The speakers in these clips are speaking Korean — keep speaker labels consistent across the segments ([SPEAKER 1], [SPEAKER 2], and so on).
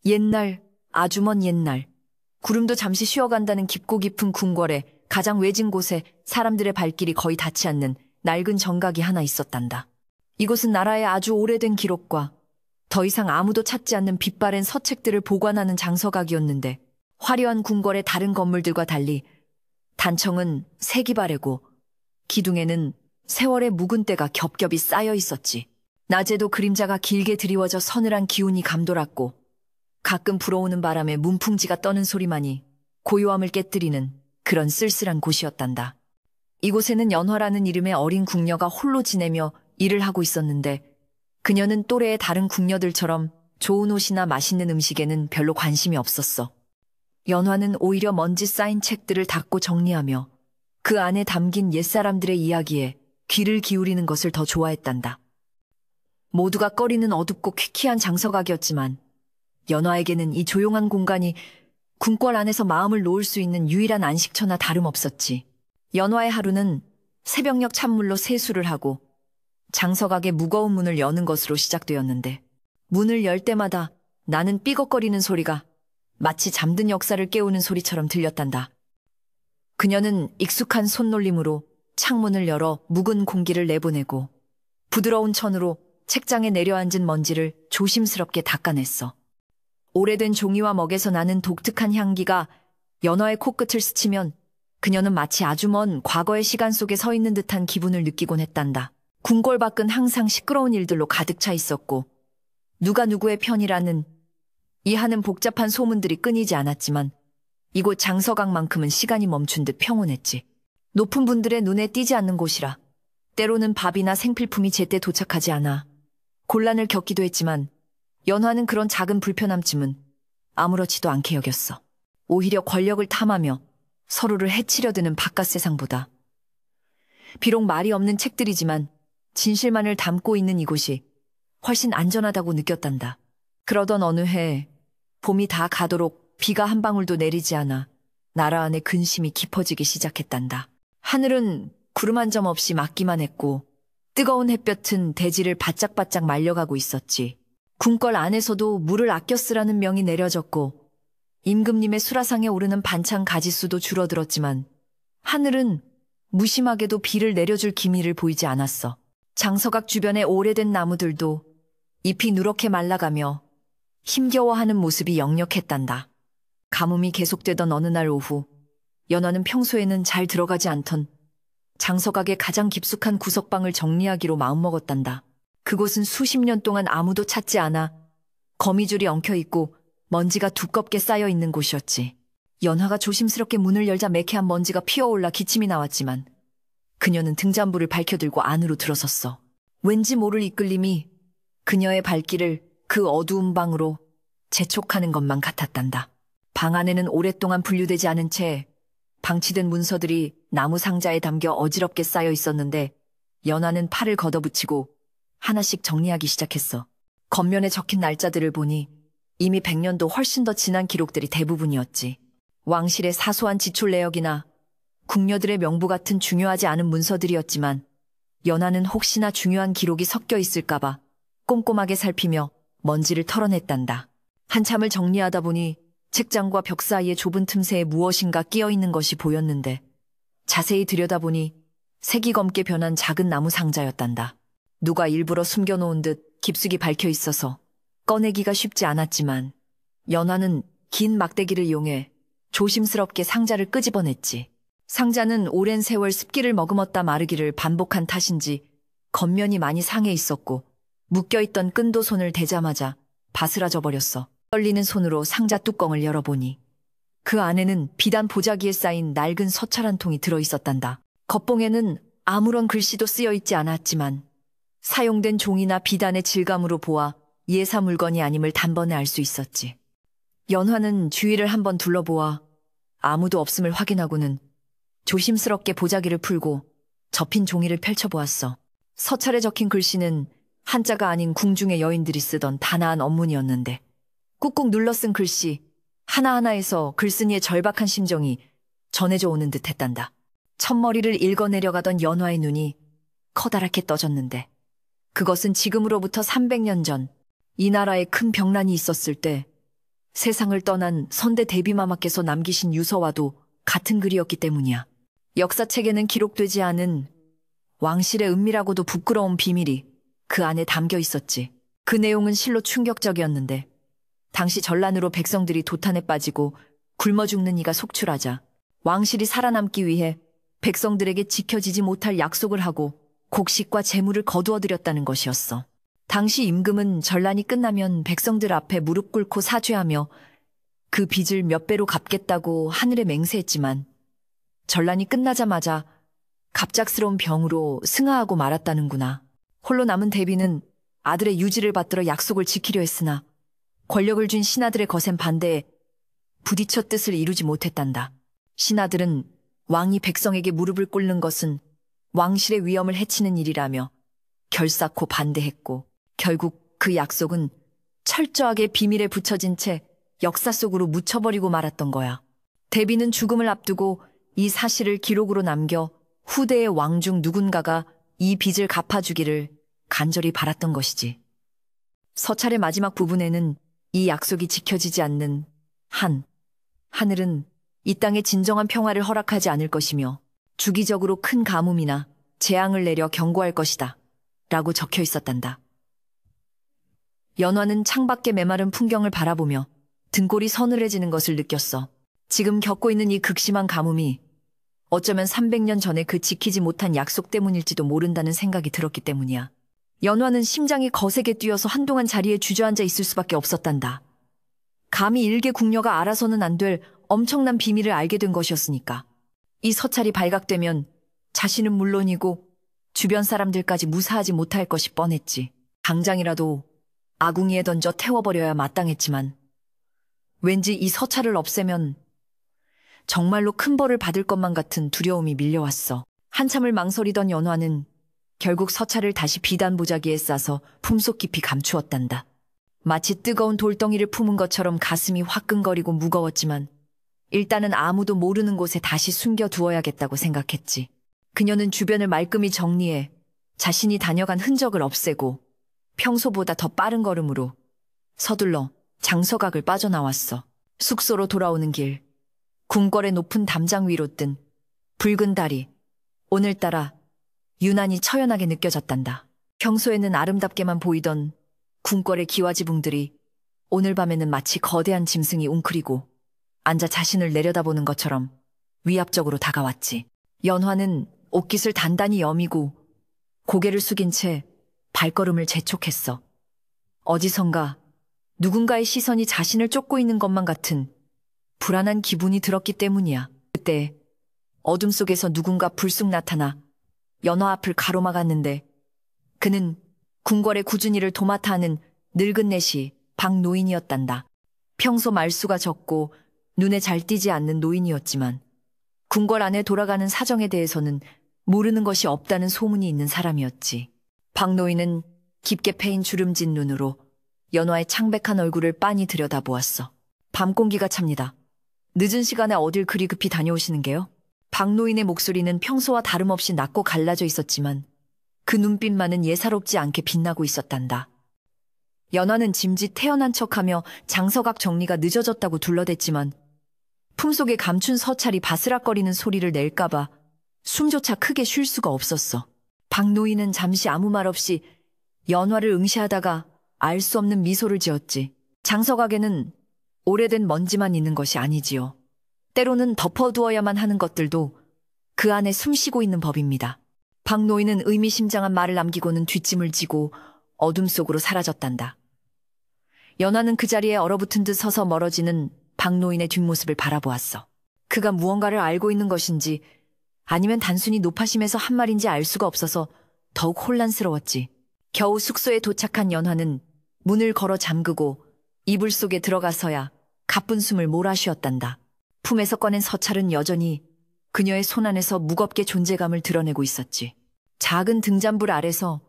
[SPEAKER 1] 옛날, 아주 먼 옛날, 구름도 잠시 쉬어간다는 깊고 깊은 궁궐에 가장 외진 곳에 사람들의 발길이 거의 닿지 않는 낡은 정각이 하나 있었단다. 이곳은 나라의 아주 오래된 기록과 더 이상 아무도 찾지 않는 빛바랜 서책들을 보관하는 장서각이었는데, 화려한 궁궐의 다른 건물들과 달리 단청은 색이 바래고 기둥에는 세월의 묵은 때가 겹겹이 쌓여 있었지. 낮에도 그림자가 길게 드리워져 서늘한 기운이 감돌았고, 가끔 불어오는 바람에 문풍지가 떠는 소리만이 고요함을 깨뜨리는 그런 쓸쓸한 곳이었단다. 이곳에는 연화라는 이름의 어린 궁녀가 홀로 지내며 일을 하고 있었는데, 그녀는 또래의 다른 궁녀들처럼 좋은 옷이나 맛있는 음식에는 별로 관심이 없었어. 연화는 오히려 먼지 쌓인 책들을 닦고 정리하며 그 안에 담긴 옛사람들의 이야기에 귀를 기울이는 것을 더 좋아했단다. 모두가 꺼리는 어둡고 퀴퀴한 장서각이었지만 연화에게는 이 조용한 공간이 궁궐 안에서 마음을 놓을 수 있는 유일한 안식처나 다름없었지. 연화의 하루는 새벽녘 찬물로 세수를 하고 장서각의 무거운 문을 여는 것으로 시작되었는데, 문을 열 때마다 나는 삐걱거리는 소리가 마치 잠든 역사를 깨우는 소리처럼 들렸단다. 그녀는 익숙한 손놀림으로 창문을 열어 묵은 공기를 내보내고 부드러운 천으로 책장에 내려앉은 먼지를 조심스럽게 닦아냈어. 오래된 종이와 먹에서 나는 독특한 향기가 연화의 코끝을 스치면 그녀는 마치 아주 먼 과거의 시간 속에 서 있는 듯한 기분을 느끼곤 했단다. 궁궐 밖은 항상 시끄러운 일들로 가득 차 있었고, 누가 누구의 편이라는 이하는 복잡한 소문들이 끊이지 않았지만, 이곳 장서각만큼은 시간이 멈춘 듯 평온했지. 높은 분들의 눈에 띄지 않는 곳이라 때로는 밥이나 생필품이 제때 도착하지 않아 곤란을 겪기도 했지만, 연화는 그런 작은 불편함쯤은 아무렇지도 않게 여겼어. 오히려 권력을 탐하며 서로를 해치려 드는 바깥 세상보다 비록 말이 없는 책들이지만 진실만을 담고 있는 이곳이 훨씬 안전하다고 느꼈단다. 그러던 어느 해 봄이 다 가도록 비가 한 방울도 내리지 않아 나라 안에 근심이 깊어지기 시작했단다. 하늘은 구름 한 점 없이 맑기만 했고 뜨거운 햇볕은 대지를 바짝바짝 말려가고 있었지. 궁궐 안에서도 물을 아껴 쓰라는 명이 내려졌고 임금님의 수라상에 오르는 반찬 가지수도 줄어들었지만 하늘은 무심하게도 비를 내려줄 기미를 보이지 않았어. 장서각 주변의 오래된 나무들도 잎이 누렇게 말라가며 힘겨워하는 모습이 역력했단다. 가뭄이 계속되던 어느 날 오후, 연화는 평소에는 잘 들어가지 않던 장서각의 가장 깊숙한 구석방을 정리하기로 마음먹었단다. 그곳은 수십 년 동안 아무도 찾지 않아 거미줄이 엉켜있고 먼지가 두껍게 쌓여있는 곳이었지. 연화가 조심스럽게 문을 열자 매캐한 먼지가 피어올라 기침이 나왔지만 그녀는 등잔불을 밝혀들고 안으로 들어섰어. 왠지 모를 이끌림이 그녀의 발길을 그 어두운 방으로 재촉하는 것만 같았단다. 방 안에는 오랫동안 분류되지 않은 채 방치된 문서들이 나무 상자에 담겨 어지럽게 쌓여 있었는데, 연화는 팔을 걷어붙이고 하나씩 정리하기 시작했어. 겉면에 적힌 날짜들을 보니 이미 100년도 훨씬 더 지난 기록들이 대부분이었지. 왕실의 사소한 지출 내역이나 궁녀들의 명부 같은 중요하지 않은 문서들이었지만, 연화는 혹시나 중요한 기록이 섞여 있을까봐 꼼꼼하게 살피며 먼지를 털어냈단다. 한참을 정리하다 보니 책장과 벽 사이의 좁은 틈새에 무엇인가 끼어있는 것이 보였는데, 자세히 들여다보니 색이 검게 변한 작은 나무 상자였단다. 누가 일부러 숨겨놓은 듯 깊숙이 밝혀 있어서 꺼내기가 쉽지 않았지만, 연화는 긴 막대기를 이용해 조심스럽게 상자를 끄집어냈지. 상자는 오랜 세월 습기를 머금었다 마르기를 반복한 탓인지 겉면이 많이 상해 있었고, 묶여있던 끈도 손을 대자마자 바스라져 버렸어. 떨리는 손으로 상자 뚜껑을 열어보니 그 안에는 비단 보자기에 쌓인 낡은 서찰 한 통이 들어있었단다. 겉봉에는 아무런 글씨도 쓰여있지 않았지만 사용된 종이나 비단의 질감으로 보아 예사 물건이 아님을 단번에 알 수 있었지. 연화는 주위를 한번 둘러보아 아무도 없음을 확인하고는 조심스럽게 보자기를 풀고 접힌 종이를 펼쳐보았어. 서찰에 적힌 글씨는 한자가 아닌 궁중의 여인들이 쓰던 단아한 언문이었는데, 꾹꾹 눌러 쓴 글씨 하나하나에서 글쓴이의 절박한 심정이 전해져 오는 듯 했단다. 첫머리를 읽어내려가던 연화의 눈이 커다랗게 떠졌는데, 그것은 지금으로부터 300년 전 이 나라에 큰 병난이 있었을 때 세상을 떠난 선대 대비마마께서 남기신 유서와도 같은 글이었기 때문이야. 역사책에는 기록되지 않은 왕실의 은밀하고도 부끄러운 비밀이 그 안에 담겨 있었지. 그 내용은 실로 충격적이었는데 당시 전란으로 백성들이 도탄에 빠지고 굶어 죽는 이가 속출하자 왕실이 살아남기 위해 백성들에게 지켜지지 못할 약속을 하고 곡식과 재물을 거두어들였다는 것이었어. 당시 임금은 전란이 끝나면 백성들 앞에 무릎 꿇고 사죄하며 그 빚을 몇 배로 갚겠다고 하늘에 맹세했지만 전란이 끝나자마자 갑작스러운 병으로 승하하고 말았다는구나. 홀로 남은 대비는 아들의 유지를 받들어 약속을 지키려 했으나 권력을 쥔 신하들의 거센 반대에 부딪혀 뜻을 이루지 못했단다. 신하들은 왕이 백성에게 무릎을 꿇는 것은 왕실의 위엄을 해치는 일이라며 결사코 반대했고 결국 그 약속은 철저하게 비밀에 붙여진 채 역사 속으로 묻혀버리고 말았던 거야. 대비는 죽음을 앞두고 이 사실을 기록으로 남겨 후대의 왕 중 누군가가 이 빚을 갚아주기를 간절히 바랐던 것이지. 서찰의 마지막 부분에는 이 약속이 지켜지지 않는 하늘은 이 땅에 진정한 평화를 허락하지 않을 것이며 주기적으로 큰 가뭄이나 재앙을 내려 경고할 것이다 라고 적혀 있었단다. 연화는 창밖의 메마른 풍경을 바라보며 등골이 서늘해지는 것을 느꼈어. 지금 겪고 있는 이 극심한 가뭄이 어쩌면 300년 전에 그 지키지 못한 약속 때문일지도 모른다는 생각이 들었기 때문이야. 연화는 심장이 거세게 뛰어서 한동안 자리에 주저앉아 있을 수밖에 없었단다. 감히 일개 궁녀가 알아서는 안 될 엄청난 비밀을 알게 된 것이었으니까. 이 서찰이 발각되면 자신은 물론이고 주변 사람들까지 무사하지 못할 것이 뻔했지. 당장이라도 아궁이에 던져 태워버려야 마땅했지만 왠지 이 서찰을 없애면 정말로 큰 벌을 받을 것만 같은 두려움이 밀려왔어. 한참을 망설이던 연화는 결국 서찰을 다시 비단 보자기에 싸서 품속 깊이 감추었단다. 마치 뜨거운 돌덩이를 품은 것처럼 가슴이 화끈거리고 무거웠지만 일단은 아무도 모르는 곳에 다시 숨겨두어야겠다고 생각했지. 그녀는 주변을 말끔히 정리해 자신이 다녀간 흔적을 없애고 평소보다 더 빠른 걸음으로 서둘러 장서각을 빠져나왔어. 숙소로 돌아오는 길, 궁궐의 높은 담장 위로 뜬 붉은 달이 오늘따라 유난히 처연하게 느껴졌단다. 평소에는 아름답게만 보이던 궁궐의 기와지붕들이 오늘 밤에는 마치 거대한 짐승이 웅크리고 앉아 자신을 내려다보는 것처럼 위압적으로 다가왔지. 연화는 옷깃을 단단히 여미고 고개를 숙인 채 발걸음을 재촉했어. 어디선가 누군가의 시선이 자신을 쫓고 있는 것만 같은 불안한 기분이 들었기 때문이야. 그때 어둠 속에서 누군가 불쑥 나타나 연화 앞을 가로막았는데 그는 궁궐의 꾸준히를 도맡아 하는 늙은 내시 박노인이었단다. 평소 말수가 적고 눈에 잘 띄지 않는 노인이었지만 궁궐 안에 돌아가는 사정에 대해서는 모르는 것이 없다는 소문이 있는 사람이었지. 박노인은 깊게 패인 주름진 눈으로 연화의 창백한 얼굴을 빤히 들여다보았어. 밤 공기가 찹니다. 늦은 시간에 어딜 그리 급히 다녀오시는 게요? 박노인의 목소리는 평소와 다름없이 낮고 갈라져 있었지만 그 눈빛만은 예사롭지 않게 빛나고 있었단다. 연화는 짐짓 태연한 척하며 장서각 정리가 늦어졌다고 둘러댔지만 품속에 감춘 서찰이 바스락거리는 소리를 낼까봐 숨조차 크게 쉴 수가 없었어. 박노인은 잠시 아무 말 없이 연화를 응시하다가 알 수 없는 미소를 지었지. 장서각에는 오래된 먼지만 있는 것이 아니지요. 때로는 덮어두어야만 하는 것들도 그 안에 숨쉬고 있는 법입니다. 박노인은 의미심장한 말을 남기고는 뒷짐을 지고 어둠 속으로 사라졌단다. 연화는 그 자리에 얼어붙은 듯 서서 멀어지는 박노인의 뒷모습을 바라보았어. 그가 무언가를 알고 있는 것인지 아니면 단순히 노파심에서 한 말인지 알 수가 없어서 더욱 혼란스러웠지. 겨우 숙소에 도착한 연화는 문을 걸어 잠그고 이불 속에 들어가서야 가쁜 숨을 몰아쉬었단다. 품에서 꺼낸 서찰은 여전히 그녀의 손안에서 무겁게 존재감을 드러내고 있었지. 작은 등잔불 아래서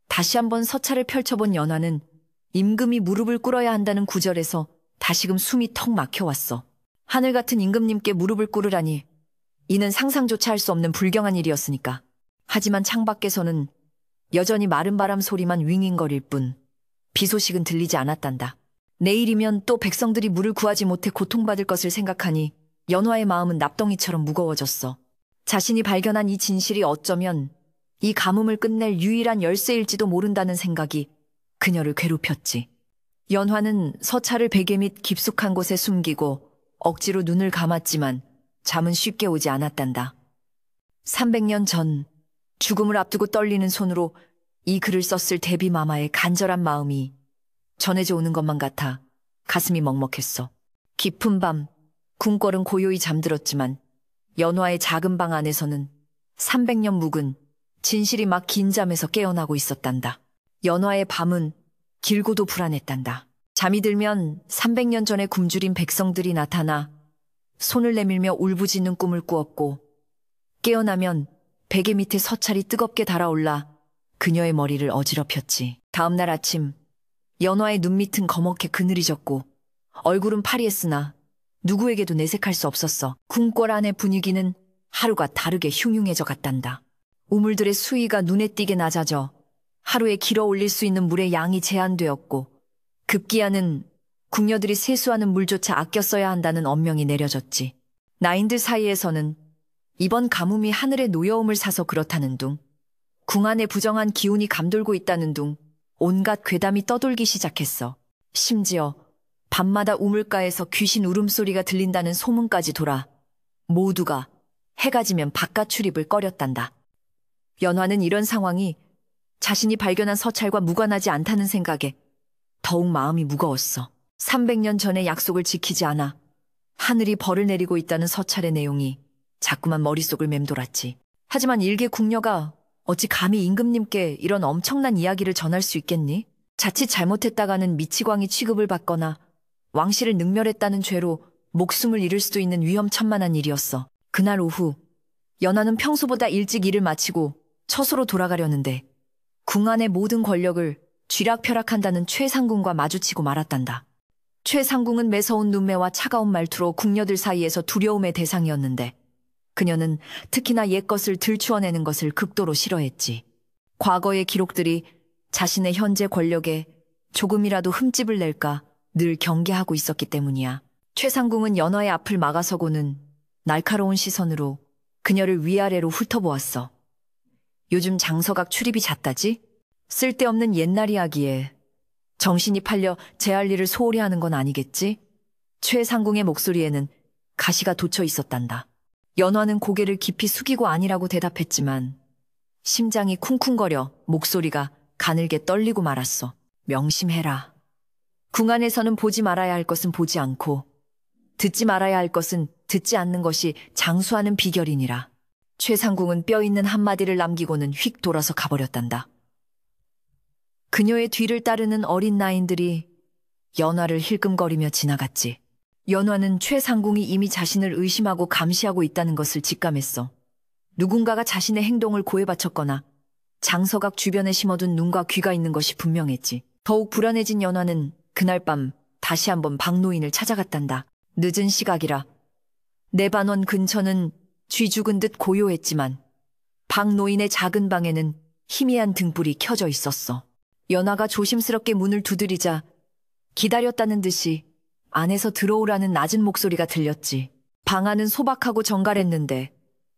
[SPEAKER 1] 다시 한번 서찰을 펼쳐본 연화는 임금이 무릎을 꿇어야 한다는 구절에서 다시금 숨이 턱 막혀왔어. 하늘 같은 임금님께 무릎을 꿇으라니 이는 상상조차 할 수 없는 불경한 일이었으니까. 하지만 창밖에서는 여전히 마른 바람 소리만 윙윙거릴 뿐 비 소식은 들리지 않았단다. 내일이면 또 백성들이 물을 구하지 못해 고통받을 것을 생각하니 연화의 마음은 납덩이처럼 무거워졌어. 자신이 발견한 이 진실이 어쩌면 이 가뭄을 끝낼 유일한 열쇠일지도 모른다는 생각이 그녀를 괴롭혔지. 연화는 서찰을 베개 밑 깊숙한 곳에 숨기고 억지로 눈을 감았지만 잠은 쉽게 오지 않았단다. 300년 전 죽음을 앞두고 떨리는 손으로 이 글을 썼을 데비마마의 간절한 마음이 전해져 오는 것만 같아 가슴이 먹먹했어. 깊은 밤 궁궐은 고요히 잠들었지만 연화의 작은 방 안에서는 300년 묵은 진실이 막 긴 잠에서 깨어나고 있었단다. 연화의 밤은 길고도 불안했단다. 잠이 들면 300년 전에 굶주린 백성들이 나타나 손을 내밀며 울부짖는 꿈을 꾸었고 깨어나면 베개 밑에 서찰이 뜨겁게 달아올라 그녀의 머리를 어지럽혔지. 다음 날 아침 연화의 눈밑은 거먹게 그늘이졌고 얼굴은 파리했으나 누구에게도 내색할 수 없었어. 궁궐 안의 분위기는 하루가 다르게 흉흉해져 갔단다. 우물들의 수위가 눈에 띄게 낮아져 하루에 길어 올릴 수 있는 물의 양이 제한되었고 급기야는 궁녀들이 세수하는 물조차 아껴 써야 한다는 엄명이 내려졌지. 나인들 사이에서는 이번 가뭄이 하늘의 노여움을 사서 그렇다는 둥, 궁 안에 부정한 기운이 감돌고 있다는 둥, 온갖 괴담이 떠돌기 시작했어. 심지어 밤마다 우물가에서 귀신 울음소리가 들린다는 소문까지 돌아 모두가 해가 지면 바깥 출입을 꺼렸단다. 연화는 이런 상황이 자신이 발견한 서찰과 무관하지 않다는 생각에 더욱 마음이 무거웠어. 300년 전의 약속을 지키지 않아 하늘이 벌을 내리고 있다는 서찰의 내용이 자꾸만 머릿속을 맴돌았지. 하지만 일개 궁녀가 어찌 감히 임금님께 이런 엄청난 이야기를 전할 수 있겠니? 자칫 잘못했다가는 미치광이 취급을 받거나 왕실을 능멸했다는 죄로 목숨을 잃을 수도 있는 위험천만한 일이었어. 그날 오후 연화는 평소보다 일찍 일을 마치고 처소로 돌아가려는데 궁 안의 모든 권력을 쥐락펴락한다는 최상궁과 마주치고 말았단다. 최상궁은 매서운 눈매와 차가운 말투로 궁녀들 사이에서 두려움의 대상이었는데 그녀는 특히나 옛것을 들추어내는 것을 극도로 싫어했지. 과거의 기록들이 자신의 현재 권력에 조금이라도 흠집을 낼까 늘 경계하고 있었기 때문이야. 최상궁은 연화의 앞을 막아서고는 날카로운 시선으로 그녀를 위아래로 훑어보았어. 요즘 장서각 출입이 잦다지? 쓸데없는 옛날 이야기에 정신이 팔려 제 할 일을 소홀히 하는 건 아니겠지? 최상궁의 목소리에는 가시가 돋쳐 있었단다. 연화는 고개를 깊이 숙이고 아니라고 대답했지만 심장이 쿵쿵거려 목소리가 가늘게 떨리고 말았어. 명심해라. 궁 안에서는 보지 말아야 할 것은 보지 않고 듣지 말아야 할 것은 듣지 않는 것이 장수하는 비결이니라. 최상궁은 뼈 있는 한마디를 남기고는 휙 돌아서 가버렸단다. 그녀의 뒤를 따르는 어린 나인들이 연화를 힐끔거리며 지나갔지. 연화는 최상궁이 이미 자신을 의심하고 감시하고 있다는 것을 직감했어. 누군가가 자신의 행동을 고해 바쳤거나 장서각 주변에 심어둔 눈과 귀가 있는 것이 분명했지. 더욱 불안해진 연화는 그날 밤 다시 한번 박노인을 찾아갔단다. 늦은 시각이라 내 반원 근처는 쥐 죽은 듯 고요했지만 박노인의 작은 방에는 희미한 등불이 켜져 있었어. 연화가 조심스럽게 문을 두드리자 기다렸다는 듯이 안에서 들어오라는 낮은 목소리가 들렸지. 방 안은 소박하고 정갈했는데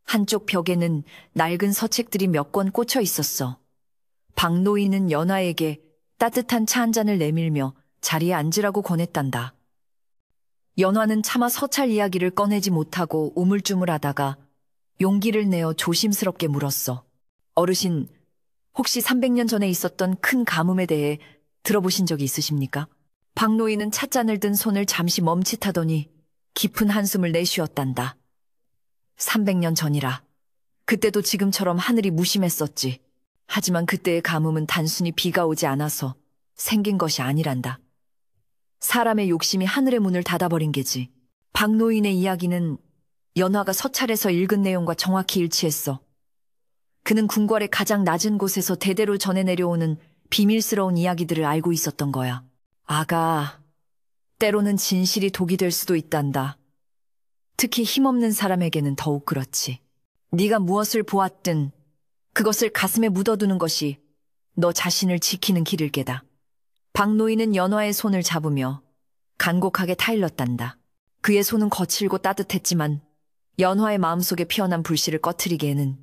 [SPEAKER 1] 한쪽 벽에는 낡은 서책들이 몇 권 꽂혀 있었어. 박노인은 연화에게 따뜻한 차 한 잔을 내밀며 자리에 앉으라고 권했단다. 연화는 차마 서찰 이야기를 꺼내지 못하고 우물쭈물하다가 용기를 내어 조심스럽게 물었어. 어르신, 혹시 300년 전에 있었던 큰 가뭄에 대해 들어보신 적이 있으십니까? 박노인은 찻잔을 든 손을 잠시 멈칫하더니 깊은 한숨을 내쉬었단다. 300년 전이라. 그때도 지금처럼 하늘이 무심했었지. 하지만 그때의 가뭄은 단순히 비가 오지 않아서 생긴 것이 아니란다. 사람의 욕심이 하늘의 문을 닫아버린 게지. 박노인의 이야기는 연화가 서찰에서 읽은 내용과 정확히 일치했어. 그는 궁궐의 가장 낮은 곳에서 대대로 전해 내려오는 비밀스러운 이야기들을 알고 있었던 거야. 아가, 때로는 진실이 독이 될 수도 있단다. 특히 힘없는 사람에게는 더욱 그렇지. 네가 무엇을 보았든 그것을 가슴에 묻어두는 것이 너 자신을 지키는 길일 게다. 박노인은 연화의 손을 잡으며 간곡하게 타일렀단다. 그의 손은 거칠고 따뜻했지만 연화의 마음속에 피어난 불씨를 꺼트리기에는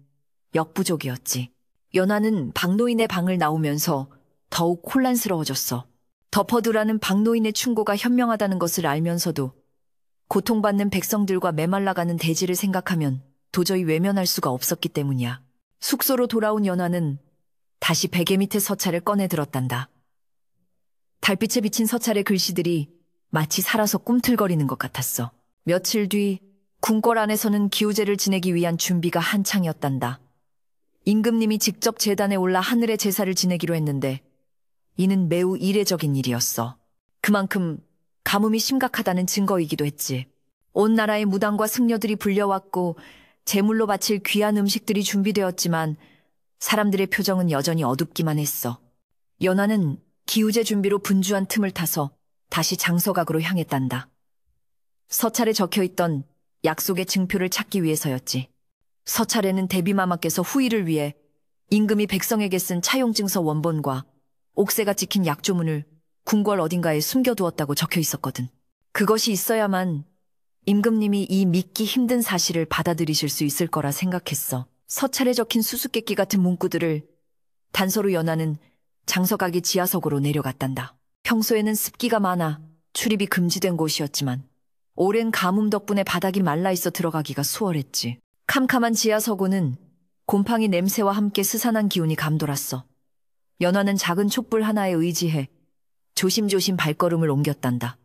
[SPEAKER 1] 역부족이었지. 연화는 박노인의 방을 나오면서 더욱 혼란스러워졌어. 덮어두라는 박노인의 충고가 현명하다는 것을 알면서도 고통받는 백성들과 메말라가는 대지를 생각하면 도저히 외면할 수가 없었기 때문이야. 숙소로 돌아온 연화는 다시 베개 밑에 서찰을 꺼내 들었단다. 달빛에 비친 서찰의 글씨들이 마치 살아서 꿈틀거리는 것 같았어. 며칠 뒤 궁궐 안에서는 기우제를 지내기 위한 준비가 한창이었단다. 임금님이 직접 제단에 올라 하늘의 제사를 지내기로 했는데 이는 매우 이례적인 일이었어. 그만큼 가뭄이 심각하다는 증거이기도 했지. 온 나라의 무당과 승려들이 불려왔고 제물로 바칠 귀한 음식들이 준비되었지만 사람들의 표정은 여전히 어둡기만 했어. 연화는 기우제 준비로 분주한 틈을 타서 다시 장서각으로 향했단다. 서찰에 적혀있던 약속의 증표를 찾기 위해서였지. 서찰에는 대비마마께서 후일을 위해 임금이 백성에게 쓴 차용증서 원본과 옥새가 찍힌 약조문을 궁궐 어딘가에 숨겨두었다고 적혀 있었거든. 그것이 있어야만 임금님이 이 믿기 힘든 사실을 받아들이실 수 있을 거라 생각했어. 서찰에 적힌 수수께끼 같은 문구들을 단서로 연하는 장서각의 지하석으로 내려갔단다. 평소에는 습기가 많아 출입이 금지된 곳이었지만 오랜 가뭄 덕분에 바닥이 말라있어 들어가기가 수월했지. 캄캄한 지하서고는 곰팡이 냄새와 함께 스산한 기운이 감돌았어. 연화는 작은 촛불 하나에 의지해 조심조심 발걸음을 옮겼단다.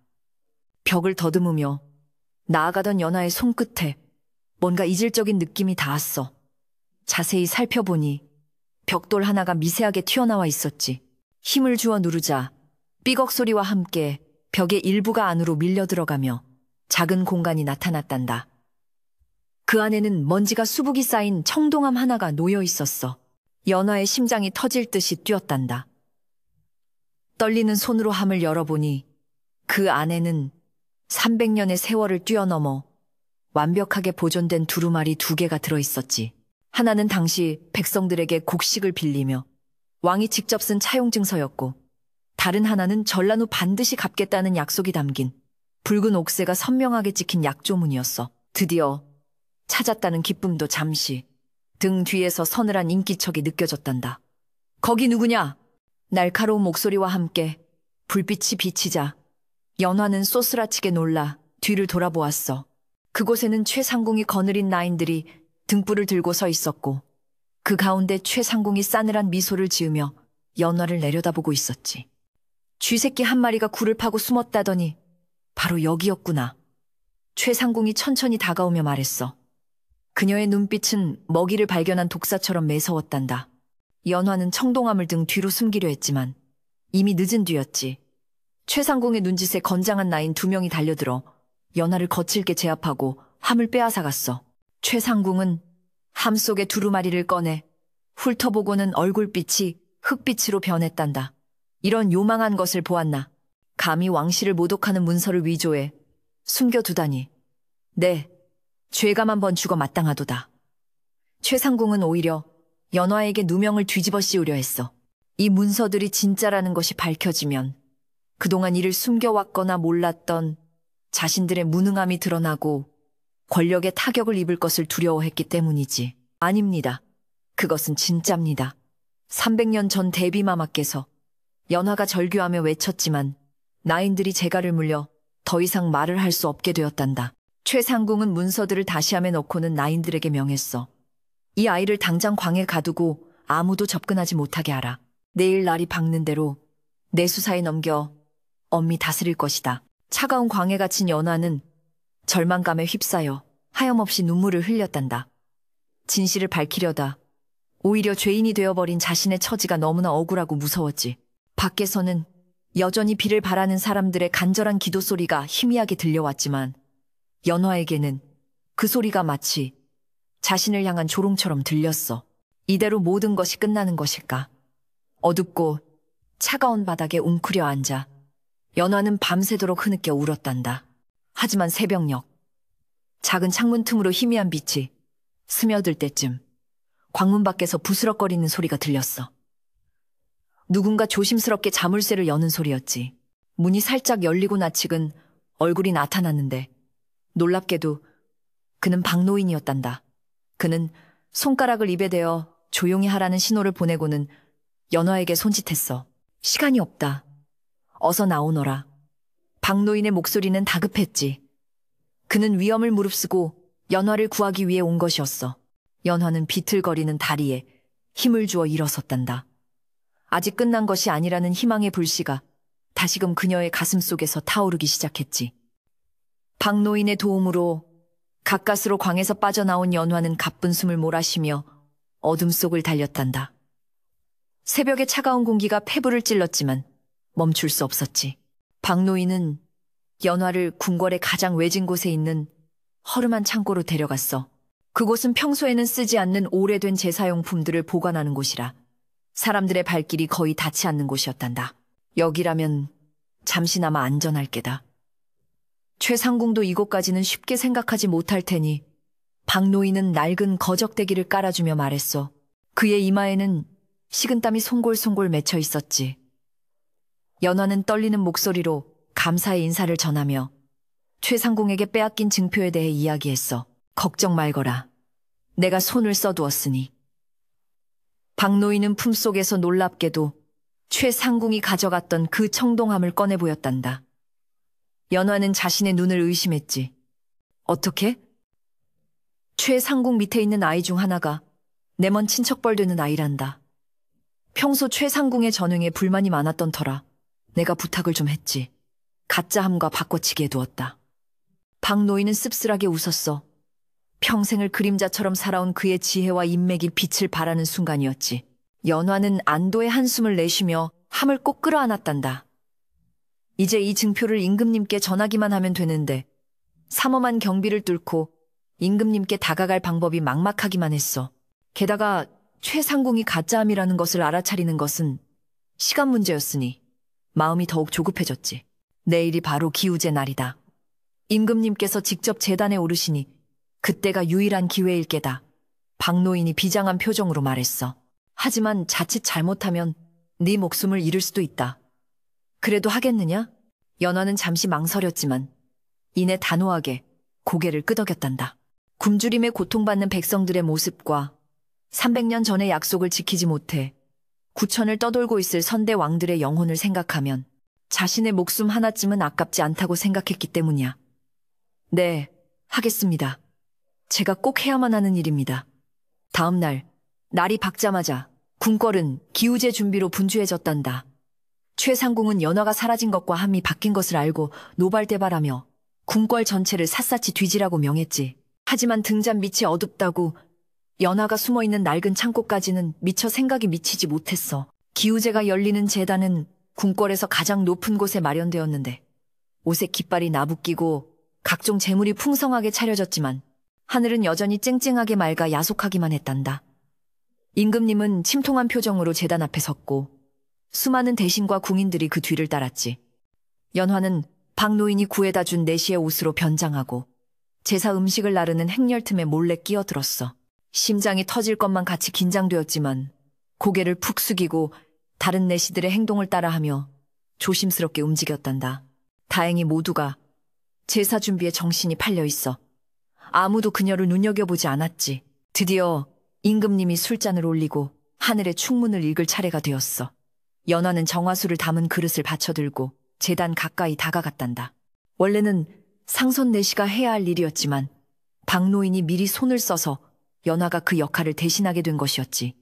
[SPEAKER 1] 벽을 더듬으며 나아가던 연화의 손끝에 뭔가 이질적인 느낌이 닿았어. 자세히 살펴보니 벽돌 하나가 미세하게 튀어나와 있었지. 힘을 주어 누르자 삐걱 소리와 함께 벽의 일부가 안으로 밀려 들어가며 작은 공간이 나타났단다. 그 안에는 먼지가 수북이 쌓인 청동함 하나가 놓여 있었어. 연화의 심장이 터질 듯이 뛰었단다. 떨리는 손으로 함을 열어보니 그 안에는 300년의 세월을 뛰어넘어 완벽하게 보존된 두루마리 2개가 들어있었지. 하나는 당시 백성들에게 곡식을 빌리며 왕이 직접 쓴 차용증서였고 다른 하나는 전란 후 반드시 갚겠다는 약속이 담긴 붉은 옥새가 선명하게 찍힌 약조문이었어. 드디어 찾았다는 기쁨도 잠시 등 뒤에서 서늘한 인기척이 느껴졌단다. 거기 누구냐? 날카로운 목소리와 함께 불빛이 비치자 연화는 쏘스라치게 놀라 뒤를 돌아보았어. 그곳에는 최상궁이 거느린 나인들이 등불을 들고 서 있었고 그 가운데 최상궁이 싸늘한 미소를 지으며 연화를 내려다보고 있었지. 쥐새끼 한 마리가 굴을 파고 숨었다더니 바로 여기였구나. 최상궁이 천천히 다가오며 말했어. 그녀의 눈빛은 먹이를 발견한 독사처럼 매서웠단다. 연화는 청동함을 등 뒤로 숨기려 했지만 이미 늦은 뒤였지. 최상궁의 눈짓에 건장한 나인 2명이 달려들어 연화를 거칠게 제압하고 함을 빼앗아갔어. 최상궁은 함 속에 두루마리를 꺼내 훑어보고는 얼굴빛이 흙빛으로 변했단다. 이런 요망한 것을 보았나. 감히 왕실을 모독하는 문서를 위조해 숨겨두다니. 네, 죄감 한번 죽어 마땅하도다. 최상궁은 오히려 연화에게 누명을 뒤집어 씌우려 했어. 이 문서들이 진짜라는 것이 밝혀지면 그동안 이를 숨겨왔거나 몰랐던 자신들의 무능함이 드러나고 권력의 타격을 입을 것을 두려워했기 때문이지. 아닙니다. 그것은 진짜입니다. 300년 전 대비마마께서 연화가 절규하며 외쳤지만 나인들이 재갈을 물려 더 이상 말을 할 수 없게 되었단다. 최상궁은 문서들을 다시 함에 넣고는 나인들에게 명했어. 이 아이를 당장 광에 가두고 아무도 접근하지 못하게 하라. 내일 날이 밝는 대로 내 수사에 넘겨 엄히 다스릴 것이다. 차가운 광에 갇힌 연화는 절망감에 휩싸여 하염없이 눈물을 흘렸단다. 진실을 밝히려다 오히려 죄인이 되어버린 자신의 처지가 너무나 억울하고 무서웠지. 밖에서는 여전히 비를 바라는 사람들의 간절한 기도 소리가 희미하게 들려왔지만 연화에게는 그 소리가 마치 자신을 향한 조롱처럼 들렸어. 이대로 모든 것이 끝나는 것일까? 어둡고 차가운 바닥에 웅크려 앉아 연화는 밤새도록 흐느껴 울었단다. 하지만 새벽녘 작은 창문 틈으로 희미한 빛이 스며들 때쯤 광문 밖에서 부스럭거리는 소리가 들렸어. 누군가 조심스럽게 자물쇠를 여는 소리였지. 문이 살짝 열리고 나측은 얼굴이 나타났는데 놀랍게도 그는 박노인이었단다. 그는 손가락을 입에 대어 조용히 하라는 신호를 보내고는 연화에게 손짓했어. 시간이 없다. 어서 나오너라. 박노인의 목소리는 다급했지. 그는 위험을 무릅쓰고 연화를 구하기 위해 온 것이었어. 연화는 비틀거리는 다리에 힘을 주어 일어섰단다. 아직 끝난 것이 아니라는 희망의 불씨가 다시금 그녀의 가슴 속에서 타오르기 시작했지. 박노인의 도움으로 가까스로 광에서 빠져나온 연화는 가쁜 숨을 몰아쉬며 어둠 속을 달렸단다. 새벽의 차가운 공기가 폐부를 찔렀지만 멈출 수 없었지. 박노인은 연화를 궁궐의 가장 외진 곳에 있는 허름한 창고로 데려갔어. 그곳은 평소에는 쓰지 않는 오래된 제사용품들을 보관하는 곳이라 사람들의 발길이 거의 닿지 않는 곳이었단다. 여기라면 잠시나마 안전할 게다. 최상궁도 이곳까지는 쉽게 생각하지 못할 테니 박노인은 낡은 거적대기를 깔아주며 말했어. 그의 이마에는 식은땀이 송골송골 맺혀 있었지. 연화는 떨리는 목소리로 감사의 인사를 전하며 최상궁에게 빼앗긴 증표에 대해 이야기했어. 걱정 말거라. 내가 손을 써두었으니. 박노인은 품속에서 놀랍게도 최상궁이 가져갔던 그 청동함을 꺼내 보였단다. 연화는 자신의 눈을 의심했지. 어떻게? 최상궁 밑에 있는 아이 중 하나가 내 먼 친척벌 되는 아이란다. 평소 최상궁의 전횡에 불만이 많았던 터라 내가 부탁을 좀 했지. 가짜함과 바꿔치기에 두었다. 박노인은 씁쓸하게 웃었어. 평생을 그림자처럼 살아온 그의 지혜와 인맥이 빛을 발하는 순간이었지. 연화는 안도의 한숨을 내쉬며 함을 꼭 끌어안았단다. 이제 이 증표를 임금님께 전하기만 하면 되는데 삼엄한 경비를 뚫고 임금님께 다가갈 방법이 막막하기만 했어. 게다가 최상궁이 가짜함이라는 것을 알아차리는 것은 시간 문제였으니 마음이 더욱 조급해졌지. 내일이 바로 기우제 날이다. 임금님께서 직접 제단에 오르시니 그때가 유일한 기회일 게다. 박노인이 비장한 표정으로 말했어. 하지만 자칫 잘못하면 네 목숨을 잃을 수도 있다. 그래도 하겠느냐? 연화는 잠시 망설였지만 이내 단호하게 고개를 끄덕였단다. 굶주림에 고통받는 백성들의 모습과 300년 전의 약속을 지키지 못해 구천을 떠돌고 있을 선대 왕들의 영혼을 생각하면 자신의 목숨 하나쯤은 아깝지 않다고 생각했기 때문이야. 네, 하겠습니다. 제가 꼭 해야만 하는 일입니다. 다음 날, 날이 밝자마자 궁궐은 기우제 준비로 분주해졌단다. 최상궁은 연화가 사라진 것과 함이 바뀐 것을 알고 노발대발하며 궁궐 전체를 샅샅이 뒤지라고 명했지. 하지만 등잔 밑이 어둡다고 연화가 숨어있는 낡은 창고까지는 미처 생각이 미치지 못했어. 기우제가 열리는 제단은 궁궐에서 가장 높은 곳에 마련되었는데 옷에 깃발이 나부끼고 각종 재물이 풍성하게 차려졌지만 하늘은 여전히 쨍쨍하게 맑아 야속하기만 했단다. 임금님은 침통한 표정으로 제단 앞에 섰고 수많은 대신과 궁인들이 그 뒤를 따랐지. 연화는 박노인이 구해다 준 내시의 옷으로 변장하고 제사 음식을 나르는 행렬 틈에 몰래 끼어들었어. 심장이 터질 것만 같이 긴장되었지만 고개를 푹 숙이고 다른 내시들의 행동을 따라하며 조심스럽게 움직였단다. 다행히 모두가 제사 준비에 정신이 팔려 있어 아무도 그녀를 눈여겨보지 않았지. 드디어 임금님이 술잔을 올리고 하늘의 축문을 읽을 차례가 되었어. 연화는 정화수를 담은 그릇을 받쳐들고 제단 가까이 다가갔단다. 원래는 상선 내시가 해야 할 일이었지만 박노인이 미리 손을 써서 연화가 그 역할을 대신하게 된 것이었지.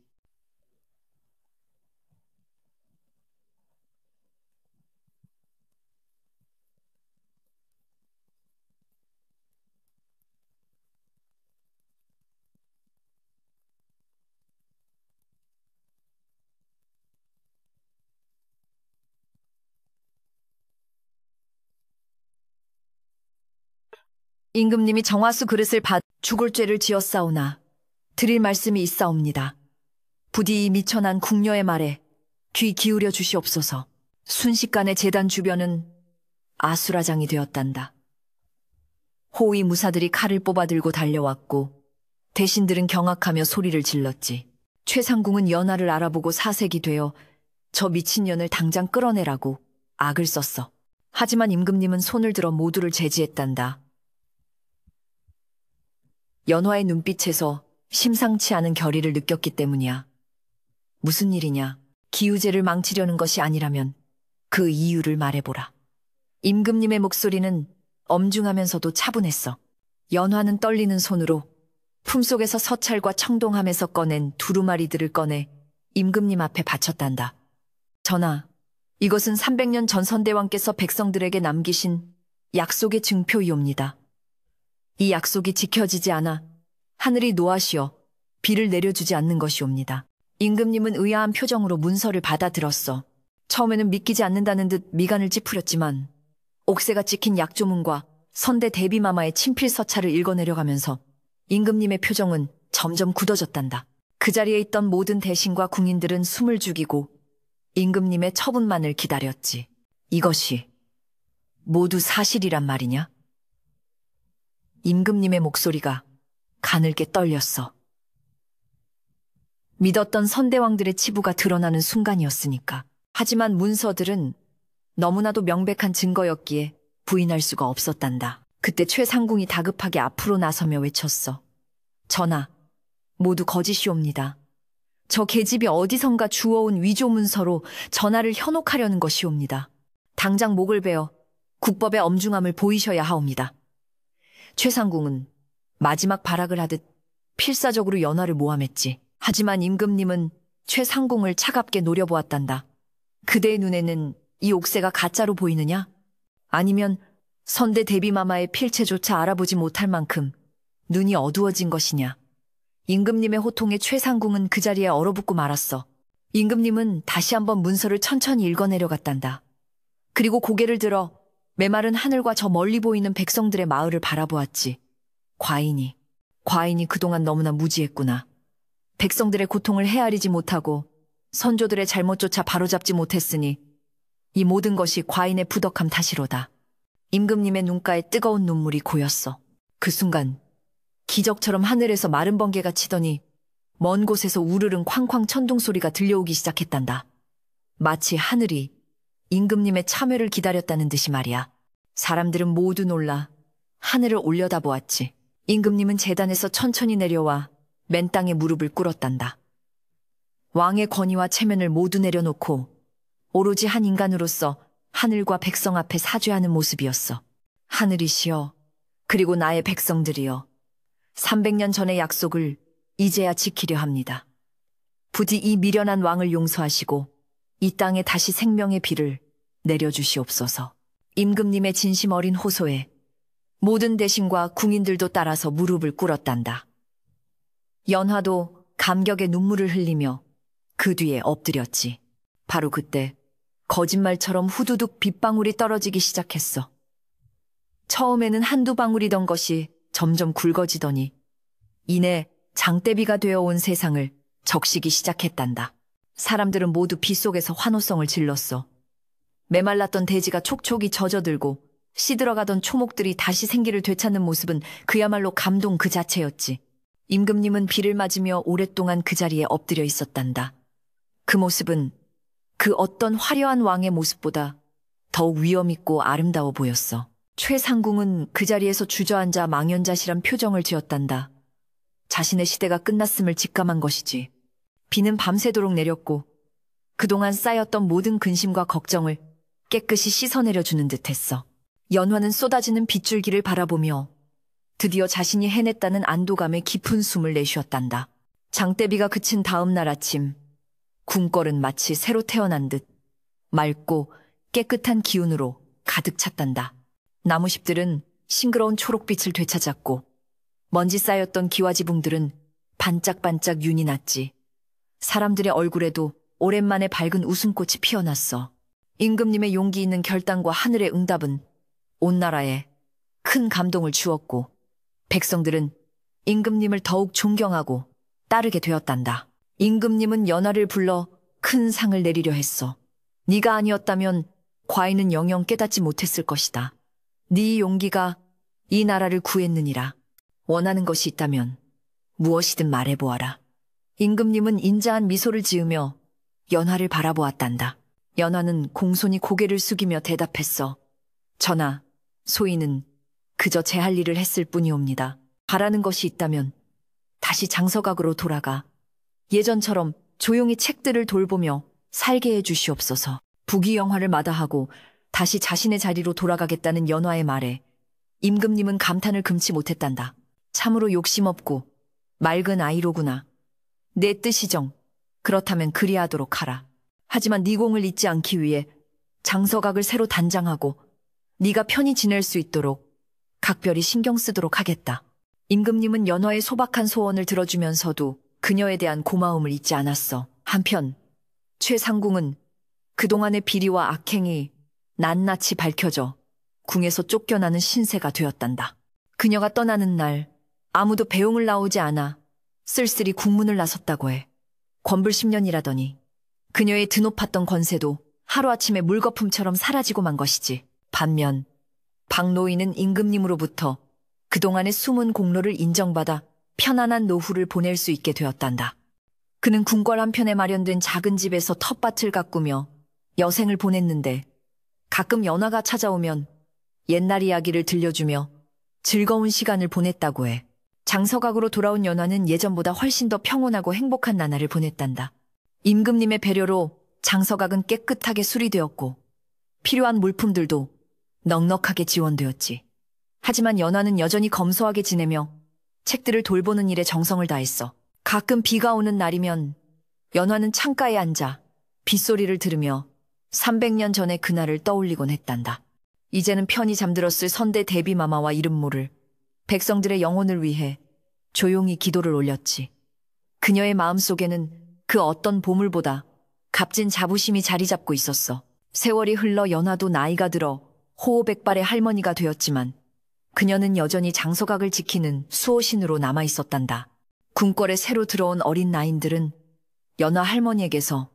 [SPEAKER 1] 임금님이 정화수 그릇을 받 죽을 죄를 지었사오나 드릴 말씀이 있사옵니다. 부디 이 미천한 궁녀의 말에 귀 기울여 주시옵소서. 순식간에 제단 주변은 아수라장이 되었단다. 호위 무사들이 칼을 뽑아들고 달려왔고 대신들은 경악하며 소리를 질렀지. 최상궁은 연화를 알아보고 사색이 되어 저 미친년을 당장 끌어내라고 악을 썼어. 하지만 임금님은 손을 들어 모두를 제지했단다. 연화의 눈빛에서 심상치 않은 결의를 느꼈기 때문이야. 무슨 일이냐? 기우제를 망치려는 것이 아니라면 그 이유를 말해보라. 임금님의 목소리는 엄중하면서도 차분했어. 연화는 떨리는 손으로 품속에서 서찰과 청동함에서 꺼낸 두루마리들을 꺼내 임금님 앞에 바쳤단다. 전하, 이것은 300년 전 선대왕께서 백성들에게 남기신 약속의 증표이옵니다. 이 약속이 지켜지지 않아 하늘이 노하시어 비를 내려주지 않는 것이옵니다. 임금님은 의아한 표정으로 문서를 받아들었어. 처음에는 믿기지 않는다는 듯 미간을 찌푸렸지만 옥새가 찍힌 약조문과 선대 대비마마의 친필 서찰을 읽어내려가면서 임금님의 표정은 점점 굳어졌단다. 그 자리에 있던 모든 대신과 궁인들은 숨을 죽이고 임금님의 처분만을 기다렸지. 이것이 모두 사실이란 말이냐? 임금님의 목소리가 가늘게 떨렸어. 믿었던 선대왕들의 치부가 드러나는 순간이었으니까. 하지만 문서들은 너무나도 명백한 증거였기에 부인할 수가 없었단다. 그때 최상궁이 다급하게 앞으로 나서며 외쳤어. 전하, 모두 거짓이옵니다. 저 계집이 어디선가 주워온 위조 문서로 전하를 현혹하려는 것이옵니다. 당장 목을 베어 국법의 엄중함을 보이셔야 하옵니다. 최상궁은 마지막 발악을 하듯 필사적으로 연화를 모함했지. 하지만 임금님은 최상궁을 차갑게 노려보았단다. 그대의 눈에는 이 옥새가 가짜로 보이느냐? 아니면 선대 대비마마의 필체조차 알아보지 못할 만큼 눈이 어두워진 것이냐? 임금님의 호통에 최상궁은 그 자리에 얼어붙고 말았어. 임금님은 다시 한번 문서를 천천히 읽어내려갔단다. 그리고 고개를 들어 메마른 하늘과 저 멀리 보이는 백성들의 마을을 바라보았지. 과인이 그동안 너무나 무지했구나. 백성들의 고통을 헤아리지 못하고 선조들의 잘못조차 바로잡지 못했으니 이 모든 것이 과인의 부덕함 탓이로다. 임금님의 눈가에 뜨거운 눈물이 고였어. 그 순간 기적처럼 하늘에서 마른 번개가 치더니 먼 곳에서 우르릉 쾅쾅 천둥 소리가 들려오기 시작했단다. 마치 하늘이 임금님의 참회를 기다렸다는 듯이 말이야. 사람들은 모두 놀라 하늘을 올려다보았지. 임금님은 제단에서 천천히 내려와 맨 땅에 무릎을 꿇었단다. 왕의 권위와 체면을 모두 내려놓고 오로지 한 인간으로서 하늘과 백성 앞에 사죄하는 모습이었어. 하늘이시여, 그리고 나의 백성들이여, 300년 전의 약속을 이제야 지키려 합니다. 부디 이 미련한 왕을 용서하시고 이 땅에 다시 생명의 비를 내려주시옵소서. 임금님의 진심 어린 호소에 모든 대신과 궁인들도 따라서 무릎을 꿇었단다. 연화도 감격의 눈물을 흘리며 그 뒤에 엎드렸지. 바로 그때 거짓말처럼 후두둑 빗방울이 떨어지기 시작했어. 처음에는 한두 방울이던 것이 점점 굵어지더니 이내 장대비가 되어온 세상을 적시기 시작했단다. 사람들은 모두 비 속에서 환호성을 질렀어. 메말랐던 대지가 촉촉이 젖어들고 시들어가던 초목들이 다시 생기를 되찾는 모습은 그야말로 감동 그 자체였지. 임금님은 비를 맞으며 오랫동안 그 자리에 엎드려 있었단다. 그 모습은 그 어떤 화려한 왕의 모습보다 더욱 위엄있고 아름다워 보였어. 최상궁은 그 자리에서 주저앉아 망연자실한 표정을 지었단다. 자신의 시대가 끝났음을 직감한 것이지. 비는 밤새도록 내렸고 그동안 쌓였던 모든 근심과 걱정을 깨끗이 씻어내려주는 듯했어. 연화는 쏟아지는 빗줄기를 바라보며 드디어 자신이 해냈다는 안도감에 깊은 숨을 내쉬었단다. 장대비가 그친 다음 날 아침, 궁궐은 마치 새로 태어난 듯 맑고 깨끗한 기운으로 가득 찼단다. 나무십들은 싱그러운 초록빛을 되찾았고 먼지 쌓였던 기와지붕들은 반짝반짝 윤이 났지. 사람들의 얼굴에도 오랜만에 밝은 웃음꽃이 피어났어. 임금님의 용기 있는 결단과 하늘의 응답은 온 나라에 큰 감동을 주었고 백성들은 임금님을 더욱 존경하고 따르게 되었단다. 임금님은 연화를 불러 큰 상을 내리려 했어. 네가 아니었다면 과인은 영영 깨닫지 못했을 것이다. 네 용기가 이 나라를 구했느니라. 원하는 것이 있다면 무엇이든 말해보아라. 임금님은 인자한 미소를 지으며 연화를 바라보았단다. 연화는 공손히 고개를 숙이며 대답했어. 저나 소희는 그저 제 할 일을 했을 뿐이옵니다. 바라는 것이 있다면 다시 장서각으로 돌아가 예전처럼 조용히 책들을 돌보며 살게 해 주시옵소서. 부귀영화를 마다하고 다시 자신의 자리로 돌아가겠다는 연화의 말에 임금님은 감탄을 금치 못했단다. 참으로 욕심없고 맑은 아이로구나. 내 뜻이정. 그렇다면 그리하도록 하라. 하지만 네 공을 잊지 않기 위해 장서각을 새로 단장하고 네가 편히 지낼 수 있도록 각별히 신경 쓰도록 하겠다. 임금님은 연화의 소박한 소원을 들어주면서도 그녀에 대한 고마움을 잊지 않았어. 한편 최상궁은 그동안의 비리와 악행이 낱낱이 밝혀져 궁에서 쫓겨나는 신세가 되었단다. 그녀가 떠나는 날 아무도 배웅을 나오지 않아 쓸쓸히 국문을 나섰다고 해. 권불 10년이라더니 그녀의 드높았던 권세도 하루아침에 물거품처럼 사라지고 만 것이지. 반면 박노인은 임금님으로부터 그동안의 숨은 공로를 인정받아 편안한 노후를 보낼 수 있게 되었단다. 그는 궁궐 한편에 마련된 작은 집에서 텃밭을 가꾸며 여생을 보냈는데 가끔 연화가 찾아오면 옛날 이야기를 들려주며 즐거운 시간을 보냈다고 해. 장서각으로 돌아온 연화는 예전보다 훨씬 더 평온하고 행복한 나날을 보냈단다. 임금님의 배려로 장서각은 깨끗하게 수리되었고 필요한 물품들도 넉넉하게 지원되었지. 하지만 연화는 여전히 검소하게 지내며 책들을 돌보는 일에 정성을 다했어. 가끔 비가 오는 날이면 연화는 창가에 앉아 빗소리를 들으며 300년 전의 그날을 떠올리곤 했단다. 이제는 편히 잠들었을 선대 대비마마와 이름 모를 백성들의 영혼을 위해 조용히 기도를 올렸지. 그녀의 마음속에는 그 어떤 보물보다 값진 자부심이 자리 잡고 있었어. 세월이 흘러 연화도 나이가 들어 호호백발의 할머니가 되었지만 그녀는 여전히 장서각을 지키는 수호신으로 남아있었단다. 궁궐에 새로 들어온 어린 나인들은 연화 할머니에게서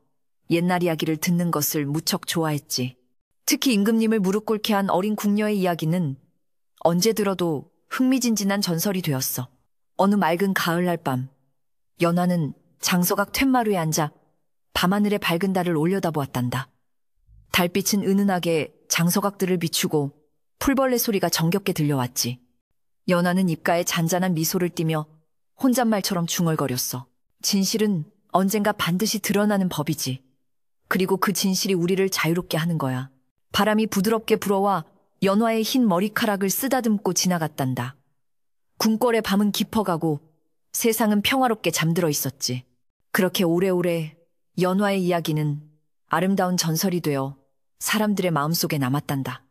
[SPEAKER 1] 옛날 이야기를 듣는 것을 무척 좋아했지. 특히 임금님을 무릎 꿇게 한 어린 궁녀의 이야기는 언제 들어도 흥미진진한 전설이 되었어. 어느 맑은 가을날 밤, 연화는 장서각 툇마루에 앉아 밤하늘의 밝은 달을 올려다보았단다. 달빛은 은은하게 장서각들을 비추고 풀벌레 소리가 정겹게 들려왔지. 연화는 입가에 잔잔한 미소를 띠며 혼잣말처럼 중얼거렸어. 진실은 언젠가 반드시 드러나는 법이지. 그리고 그 진실이 우리를 자유롭게 하는 거야. 바람이 부드럽게 불어와 연화의 흰 머리카락을 쓰다듬고 지나갔단다. 궁궐의 밤은 깊어가고 세상은 평화롭게 잠들어 있었지. 그렇게 오래오래 연화의 이야기는 아름다운 전설이 되어 사람들의 마음속에 남았단다.